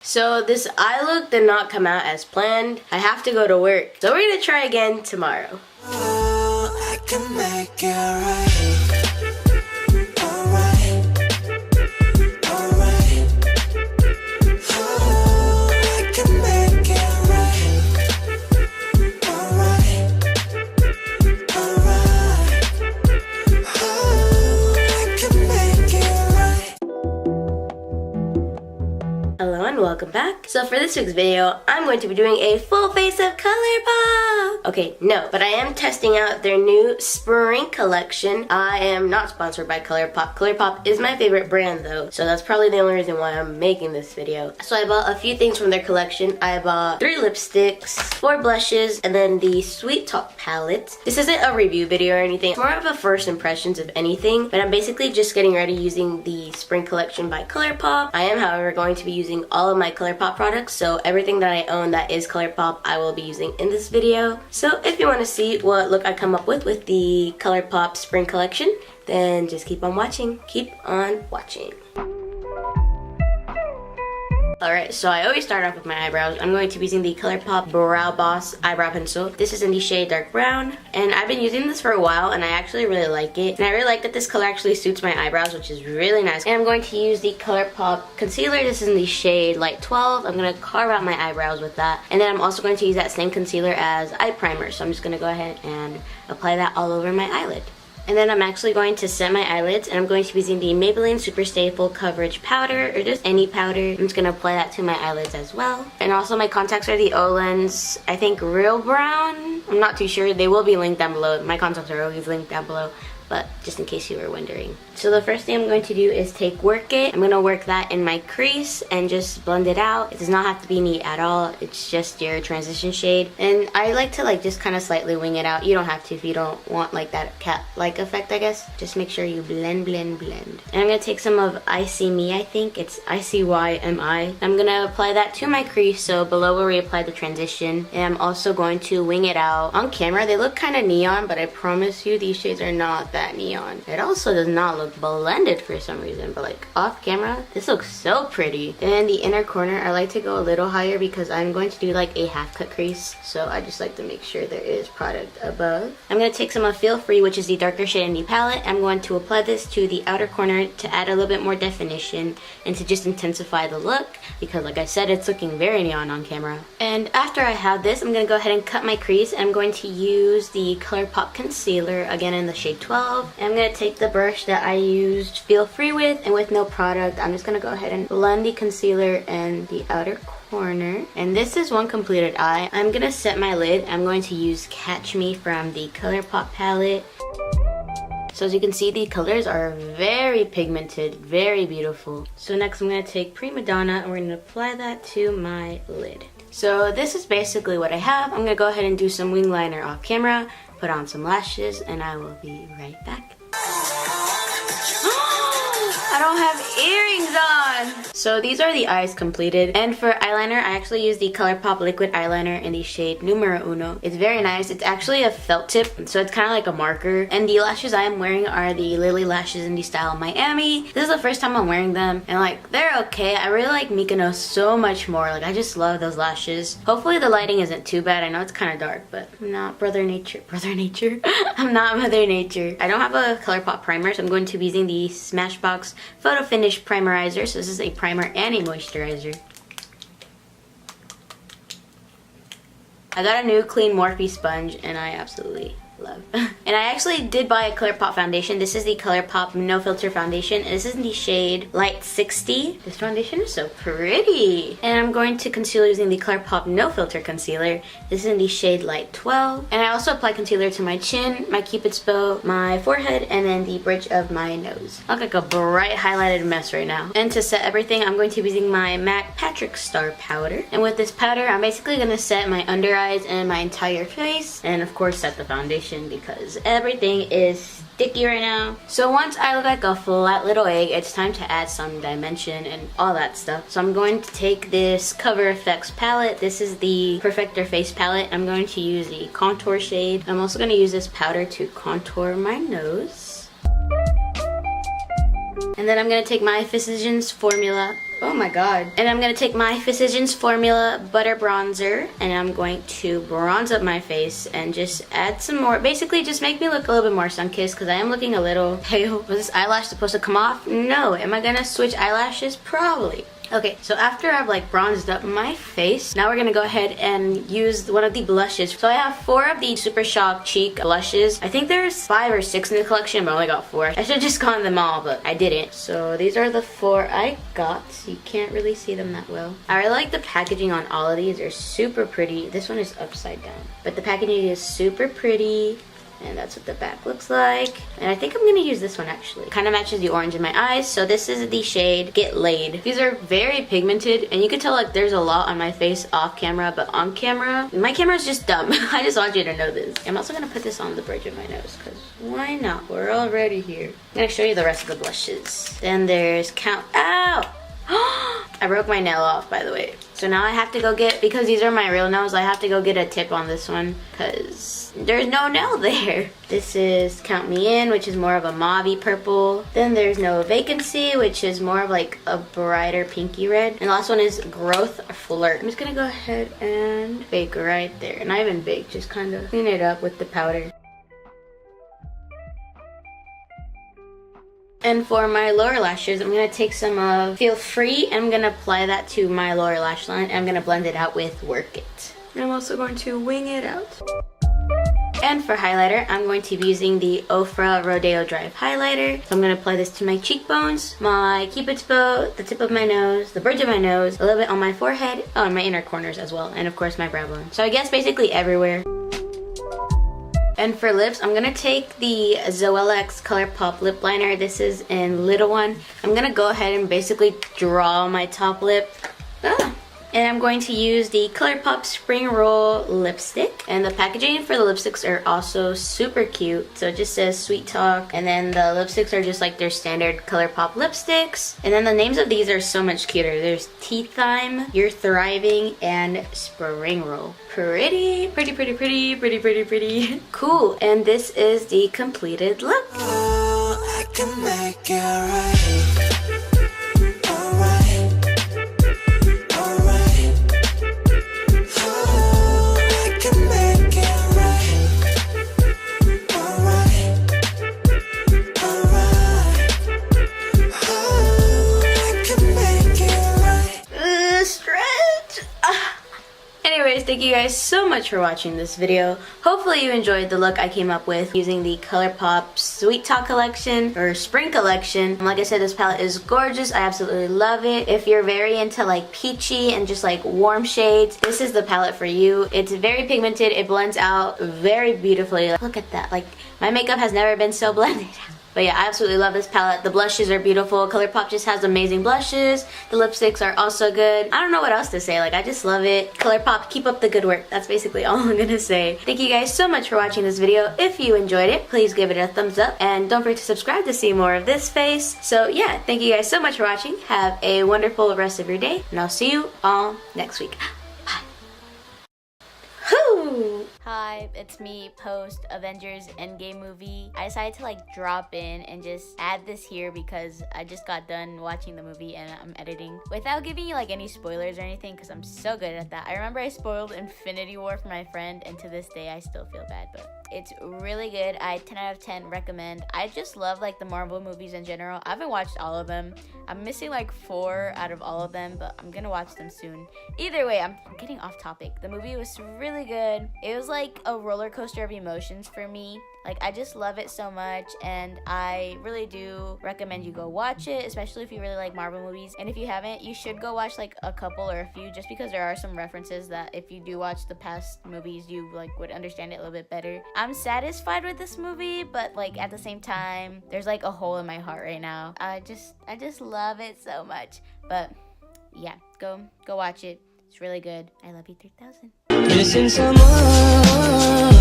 So this eye look did not come out as planned. I have to go to work. So we're gonna try again tomorrow. Oh, I can make it right. Hello and welcome back. So for this week's video, I'm going to be doing a full face of COLOURPOP. Okay, no, but I am testing out their new spring collection. I am not sponsored by COLOURPOP. COLOURPOP is my favorite brand though, so that's probably the only reason why I'm making this video. So I bought a few things from their collection. I bought 3 lipsticks, 4 blushes, and then the Sweet Talk palette. This isn't a review video or anything. It's more of a first impressions of anything, but I'm basically just getting ready using the spring collection by COLOURPOP. I am, however, going to be using all of my COLOURPOP products, so everything that I own that is COLOURPOP I will be using in this video. So if you want to see what look I come up with the COLOURPOP spring collection, then just keep on watching. Keep on watching. Alright, so I always start off with my eyebrows. I'm going to be using the COLOURPOP Brow Boss Eyebrow Pencil. This is in the shade Dark Brown, and I've been using this for a while, and I actually really like it. And I really like that this color actually suits my eyebrows, which is really nice. And I'm going to use the COLOURPOP Concealer. This is in the shade Light 12. I'm going to carve out my eyebrows with that. And then I'm also going to use that same concealer as eye primer. So I'm just going to go ahead and apply that all over my eyelid. And then I'm actually going to set my eyelids, and I'm going to be using the Maybelline Super Stay Full Coverage Powder, or just any powder. I'm just going to apply that to my eyelids as well. And also my contacts are the Olens, I think Real Brown? I'm not too sure. They will be linked down below. My contacts are always linked down below, but just in case you were wondering. So the first thing I'm going to do is take Work It. I'm going to work that in my crease and just blend it out. It does not have to be neat at all. It's just your transition shade. And I like to just kind of slightly wing it out. You don't have to if you don't want like that cat-like effect, I guess. Just make sure you blend, blend, blend. And I'm going to take some of I See Me, I think. It's ICYMI. I'm going to apply that to my crease, so below where we applied the transition. And I'm also going to wing it out. On camera, they look kind of neon, but I promise you these shades are not that neon. It also does not look blended for some reason, but like off camera this looks so pretty. And the inner corner I like to go a little higher because I'm going to do like a half cut crease, so I just like to make sure there is product above. I'm going to take some of Feel Free, which is the darker shade in the palette. I'm going to apply this to the outer corner to add a little bit more definition and to just intensify the look, because like I said, it's looking very neon on camera. And after I have this, I'm going to go ahead and cut my crease, and I'm going to use the COLOURPOP concealer again in the shade 12. And I'm going to take the brush that I used Feel Free with, and with no product, I'm just going to go ahead and blend the concealer in the outer corner. And this is one completed eye. I'm going to set my lid. I'm going to use Catch Me from the COLOURPOP palette. So as you can see, the colors are very pigmented, very beautiful. So next I'm going to take Prima Donna, and we're going to apply that to my lid. So this is basically what I have. I'm going to go ahead and do some wing liner off camera, put on some lashes, and I will be right back. I don't have earrings on! So these are the eyes completed. And for eyeliner, I actually use the COLOURPOP liquid eyeliner in the shade Numero Uno. It's very nice. It's actually a felt tip, so it's kind of like a marker. And the lashes I am wearing are the Lily lashes in the style Miami. This is the first time I'm wearing them, and like, they're okay. I really like Mykonos so much more. Like, I just love those lashes. Hopefully the lighting isn't too bad. I know it's kind of dark, but I'm not Brother Nature. I'm not Mother Nature. I don't have a COLOURPOP primer, so I'm going to be using the SMASHBOX Photo Finish Primerizer. So this is a primer and a moisturizer. I got a new clean Morphe sponge, and I absolutely love. And I actually did buy a COLOURPOP foundation. This is the COLOURPOP No Filter foundation. This is in the shade Light 60. This foundation is so pretty. And I'm going to conceal using the COLOURPOP No Filter concealer. This is in the shade Light 12. And I also apply concealer to my chin, my cupid's bow, my forehead, and then the bridge of my nose. I look like a bright highlighted mess right now. And to set everything, I'm going to be using my MAC PATRICKSTARRR powder. And with this powder, I'm basically going to set my under eyes and my entire face, and of course set the foundation, because everything is sticky right now. So once I look like a flat little egg, it's time to add some dimension and all that stuff. So I'm going to take this Cover FX palette. This is the Perfector Face palette. I'm going to use the contour shade. I'm also going to use this powder to contour my nose. And then I'm going to take my Physicians Formula Oh my god. And I'm gonna take my Physicians Formula Butter Bronzer and I'm going to bronze up my face and just add some more. Basically just make me look a little bit more sun-kissed because I am looking a little pale. Was this eyelash supposed to come off? No. Am I gonna switch eyelashes? Probably. Okay, so after I've like bronzed up my face, now we're gonna go ahead and use one of the blushes. So I have 4 of the Super Shock Cheek blushes. I think there's 5 or 6 in the collection, but I only got 4. I should have just gotten them all, but I didn't. So these are the 4 I got. You can't really see them that well. I really like the packaging on all of these. They're super pretty. This one is upside down, but the packaging is super pretty. And that's what the back looks like. And I think I'm gonna use this one actually. Kind of matches the orange in my eyes. So this is the shade Get Laid. These are very pigmented and you can tell like there's a lot on my face off camera, but on camera, my camera's just dumb. I just want you to know this. I'm also gonna put this on the bridge of my nose because why not? We're already here. I'm gonna show you the rest of the blushes. Then there's Count Out. I broke my nail off, by the way. So now I have to go get, because these are my real nails, I have to go get a tip on this one because there's no nail there. This is Count Me In, which is more of a mauve-y purple. Then there's No Vacancy, which is more of like a brighter pinky red. And the last one is Growth Flirt. I'm just gonna go ahead and bake right there. Not even bake, just kind of clean it up with the powder. And for my lower lashes, I'm going to take some of Feel Free and I'm going to apply that to my lower lash line. And I'm going to blend it out with Work It. And I'm also going to wing it out. And for highlighter, I'm going to be using the Ofra Rodeo Drive highlighter. So I'm going to apply this to my cheekbones, my cupid's bow, the tip of my nose, the bridge of my nose, a little bit on my forehead, oh, and my inner corners as well. And of course my brow bone. So I guess basically everywhere. And for lips, I'm gonna take the Zoella X ColourPop lip liner. This is in Little One. I'm gonna go ahead and basically draw my top lip. And I'm going to use the ColourPop Spring Roll lipstick. And the packaging for the lipsticks are also super cute. So it just says Sweet Talk. And then the lipsticks are just like their standard ColourPop lipsticks. And then the names of these are so much cuter. There's Tea Time, You're Thriving, and Spring Roll. Pretty, pretty, pretty, pretty, pretty, pretty, pretty. Cool. And this is the completed look. Oh, I can make it right. Thank you guys so much for watching this video. Hopefully you enjoyed the look I came up with using the ColourPop Sweet Talk collection or Spring collection. Like I said, this palette is gorgeous. I absolutely love it. If you're very into like peachy and just like warm shades, this is the palette for you. It's very pigmented. It blends out very beautifully. Look at that. Like my makeup has never been so blended out. But yeah, I absolutely love this palette. The blushes are beautiful. ColourPop just has amazing blushes. The lipsticks are also good. I don't know what else to say. Like, I just love it. ColourPop, keep up the good work. That's basically all I'm gonna say. Thank you guys so much for watching this video. If you enjoyed it, please give it a thumbs up. And don't forget to subscribe to see more of this face. So yeah, thank you guys so much for watching. Have a wonderful rest of your day. And I'll see you all next week. Hi, it's me post Avengers Endgame movie. I decided to like drop in and just add this here because I just got done watching the movie and I'm editing without giving you like any spoilers or anything because I'm so good at that. I remember I spoiled Infinity War for my friend and to this day I still feel bad, but it's really good. I 10 out of 10 recommend. I just love like the Marvel movies in general. I haven't watched all of them. I'm missing like 4 out of all of them, but I'm gonna watch them soon. Either way, I'm getting off topic. The movie was really good. It was like a roller coaster of emotions for me. Like, I just love it so much, and I really do recommend you go watch it, especially if you really like Marvel movies. And if you haven't, you should go watch like a couple or a few, just because there are some references that if you do watch the past movies, you like would understand it a little bit better. I'm satisfied with this movie, but like at the same time, there's like a hole in my heart right now. I just love it so much. But yeah, go watch it. It's really good. I love you 3000. Missing someone.